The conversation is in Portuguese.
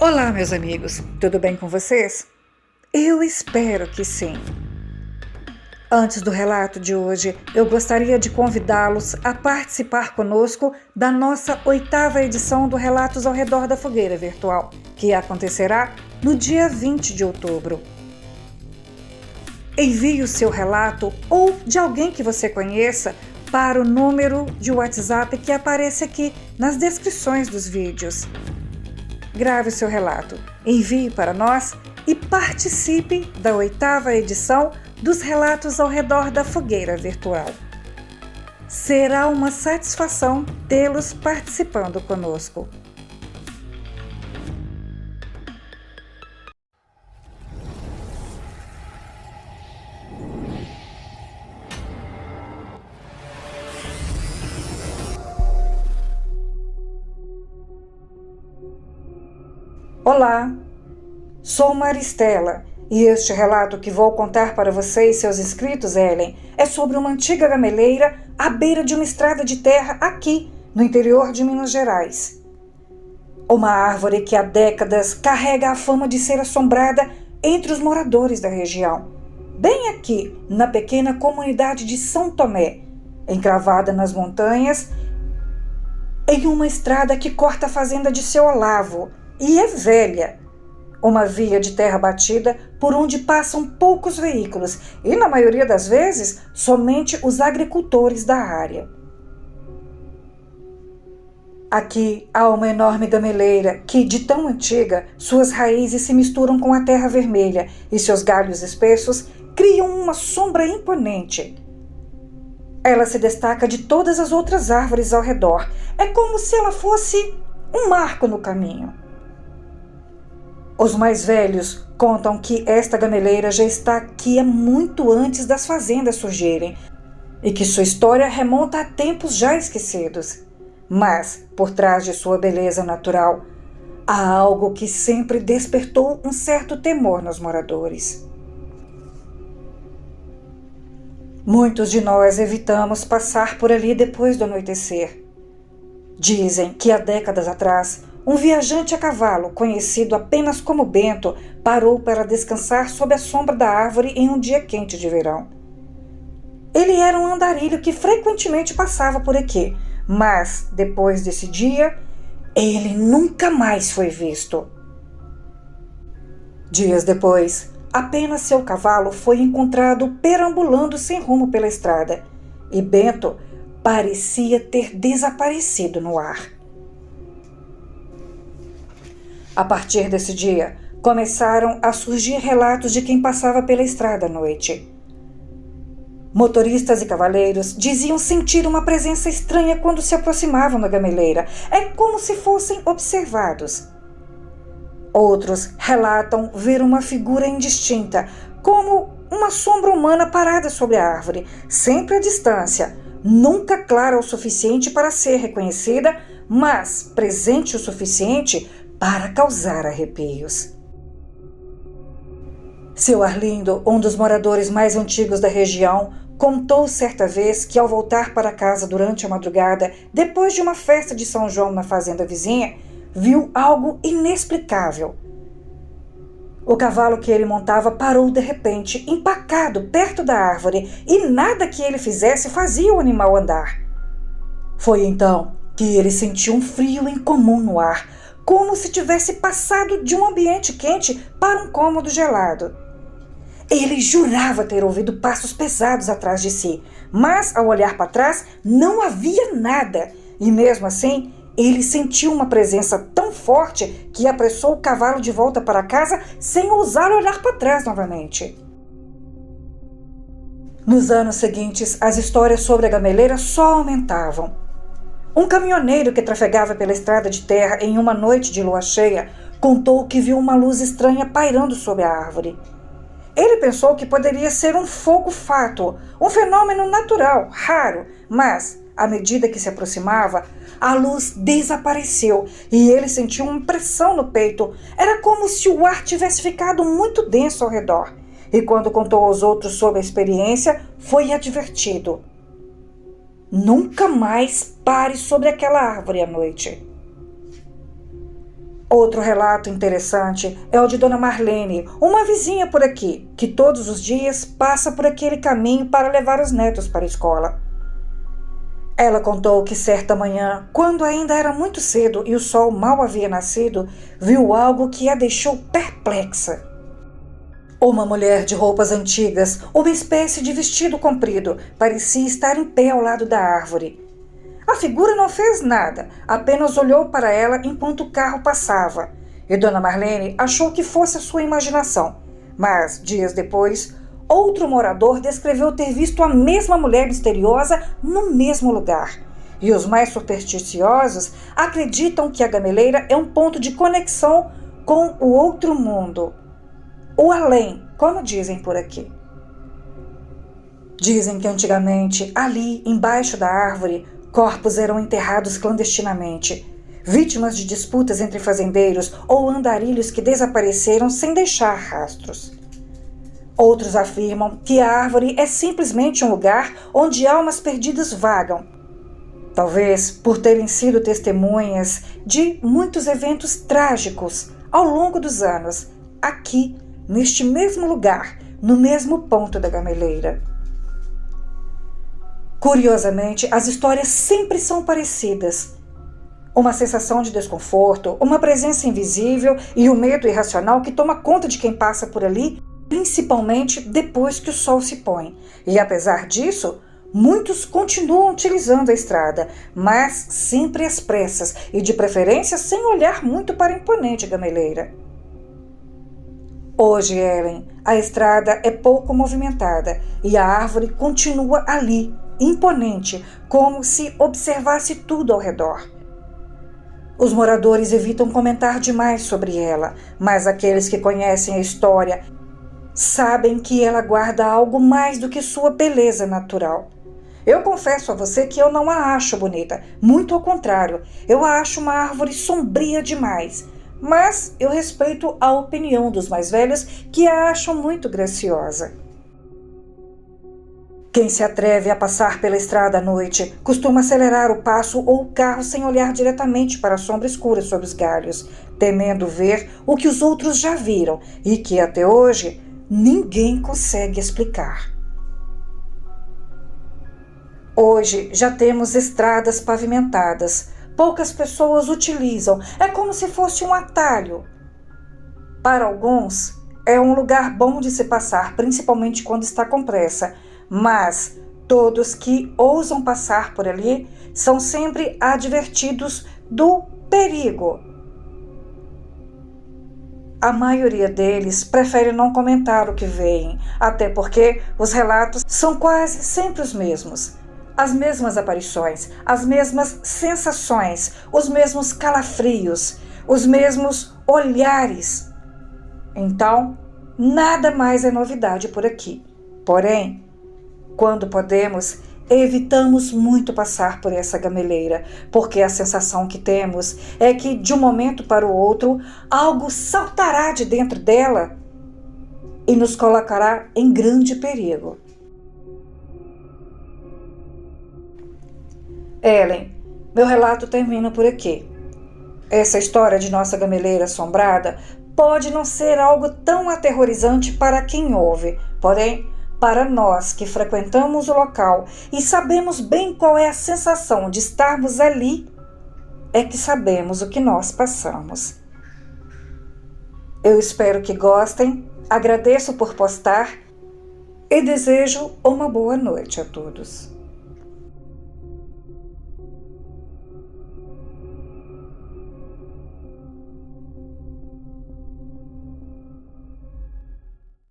Olá, meus amigos, tudo bem com vocês? Eu espero que sim. Antes do relato de hoje, eu gostaria de convidá-los a participar conosco da nossa 8ª edição do Relatos ao Redor da Fogueira Virtual, que acontecerá no dia 20 de outubro. Envie o seu relato ou de alguém que você conheça para o número de WhatsApp que aparece aqui nas descrições dos vídeos. Grave o seu relato, envie para nós e participe da 8ª edição dos Relatos ao Redor da Fogueira Virtual. Será uma satisfação tê-los participando conosco. Olá, sou Maristela e este relato que vou contar para você e seus inscritos, Ellen, é sobre uma antiga gameleira à beira de uma estrada de terra aqui, no interior de Minas Gerais. Uma árvore que há décadas carrega a fama de ser assombrada entre os moradores da região, bem aqui na pequena comunidade de São Tomé, encravada nas montanhas, em uma estrada que corta a fazenda de Seu Olavo, e é velha, uma via de terra batida por onde passam poucos veículos e, na maioria das vezes, somente os agricultores da área. Aqui há uma enorme gameleira que, de tão antiga, suas raízes se misturam com a terra vermelha e seus galhos espessos criam uma sombra imponente. Ela se destaca de todas as outras árvores ao redor. É como se ela fosse um marco no caminho. Os mais velhos contam que esta gameleira já está aqui muito antes das fazendas surgirem e que sua história remonta a tempos já esquecidos. Mas, por trás de sua beleza natural, há algo que sempre despertou um certo temor nos moradores. Muitos de nós evitamos passar por ali depois do anoitecer. Dizem que há décadas atrás, um viajante a cavalo, conhecido apenas como Bento, parou para descansar sob a sombra da árvore em um dia quente de verão. Ele era um andarilho que frequentemente passava por aqui, mas, depois desse dia, ele nunca mais foi visto. Dias depois, apenas seu cavalo foi encontrado perambulando sem rumo pela estrada, e Bento parecia ter desaparecido no ar. A partir desse dia, começaram a surgir relatos de quem passava pela estrada à noite. Motoristas e cavaleiros diziam sentir uma presença estranha quando se aproximavam da gameleira. É como se fossem observados. Outros relatam ver uma figura indistinta, como uma sombra humana parada sobre a árvore, sempre à distância, nunca clara o suficiente para ser reconhecida, mas presente o suficiente para causar arrepios. Seu Arlindo, um dos moradores mais antigos da região, contou certa vez que, ao voltar para casa durante a madrugada, depois de uma festa de São João na fazenda vizinha, viu algo inexplicável. O cavalo que ele montava parou de repente, empacado perto da árvore, e nada que ele fizesse fazia o animal andar. Foi então que ele sentiu um frio incomum no ar, como se tivesse passado de um ambiente quente para um cômodo gelado. Ele jurava ter ouvido passos pesados atrás de si, mas ao olhar para trás não havia nada, e mesmo assim ele sentiu uma presença tão forte que apressou o cavalo de volta para casa sem ousar olhar para trás novamente. Nos anos seguintes, as histórias sobre a gameleira só aumentavam. Um caminhoneiro que trafegava pela estrada de terra em uma noite de lua cheia contou que viu uma luz estranha pairando sobre a árvore. Ele pensou que poderia ser um fogo fátuo, um fenômeno natural, raro, mas, à medida que se aproximava, a luz desapareceu e ele sentiu uma pressão no peito. Era como se o ar tivesse ficado muito denso ao redor. E quando contou aos outros sobre a experiência, foi advertido: nunca mais pare sobre aquela árvore à noite. Outro relato interessante é o de Dona Marlene, uma vizinha por aqui, que todos os dias passa por aquele caminho para levar os netos para a escola. Ela contou que certa manhã, quando ainda era muito cedo e o sol mal havia nascido, viu algo que a deixou perplexa. Uma mulher de roupas antigas, uma espécie de vestido comprido, parecia estar em pé ao lado da árvore. A figura não fez nada, apenas olhou para ela enquanto o carro passava. E Dona Marlene achou que fosse a sua imaginação. Mas, dias depois, outro morador descreveu ter visto a mesma mulher misteriosa no mesmo lugar. E os mais supersticiosos acreditam que a gameleira é um ponto de conexão com o outro mundo. O além, como dizem por aqui. Dizem que antigamente, ali, embaixo da árvore, corpos eram enterrados clandestinamente, vítimas de disputas entre fazendeiros ou andarilhos que desapareceram sem deixar rastros. Outros afirmam que a árvore é simplesmente um lugar onde almas perdidas vagam, talvez por terem sido testemunhas de muitos eventos trágicos ao longo dos anos, aqui, neste mesmo lugar, no mesmo ponto da gameleira. Curiosamente, as histórias sempre são parecidas. Uma sensação de desconforto, uma presença invisível e o medo irracional que toma conta de quem passa por ali, principalmente depois que o sol se põe. E apesar disso, muitos continuam utilizando a estrada, mas sempre às pressas e de preferência sem olhar muito para a imponente gameleira. Hoje, Ellen, a estrada é pouco movimentada e a árvore continua ali, imponente, como se observasse tudo ao redor. Os moradores evitam comentar demais sobre ela, mas aqueles que conhecem a história sabem que ela guarda algo mais do que sua beleza natural. Eu confesso a você que eu não a acho bonita, muito ao contrário, eu a acho uma árvore sombria demais, mas eu respeito a opinião dos mais velhos que a acham muito graciosa. Quem se atreve a passar pela estrada à noite costuma acelerar o passo ou o carro sem olhar diretamente para a sombra escura sob os galhos, temendo ver o que os outros já viram e que até hoje ninguém consegue explicar. Hoje já temos estradas pavimentadas, poucas pessoas utilizam, é como se fosse um atalho. Para alguns, é um lugar bom de se passar, principalmente quando está com pressa, mas todos que ousam passar por ali são sempre advertidos do perigo. A maioria deles prefere não comentar o que veem, até porque os relatos são quase sempre os mesmos. As mesmas aparições, as mesmas sensações, os mesmos calafrios, os mesmos olhares. Então, nada mais é novidade por aqui. Porém, quando podemos, evitamos muito passar por essa gameleira, porque a sensação que temos é que, de um momento para o outro, algo saltará de dentro dela e nos colocará em grande perigo. Ellen, meu relato termina por aqui. Essa história de nossa gameleira assombrada pode não ser algo tão aterrorizante para quem ouve, porém, para nós que frequentamos o local e sabemos bem qual é a sensação de estarmos ali, é que sabemos o que nós passamos. Eu espero que gostem, agradeço por postar e desejo uma boa noite a todos.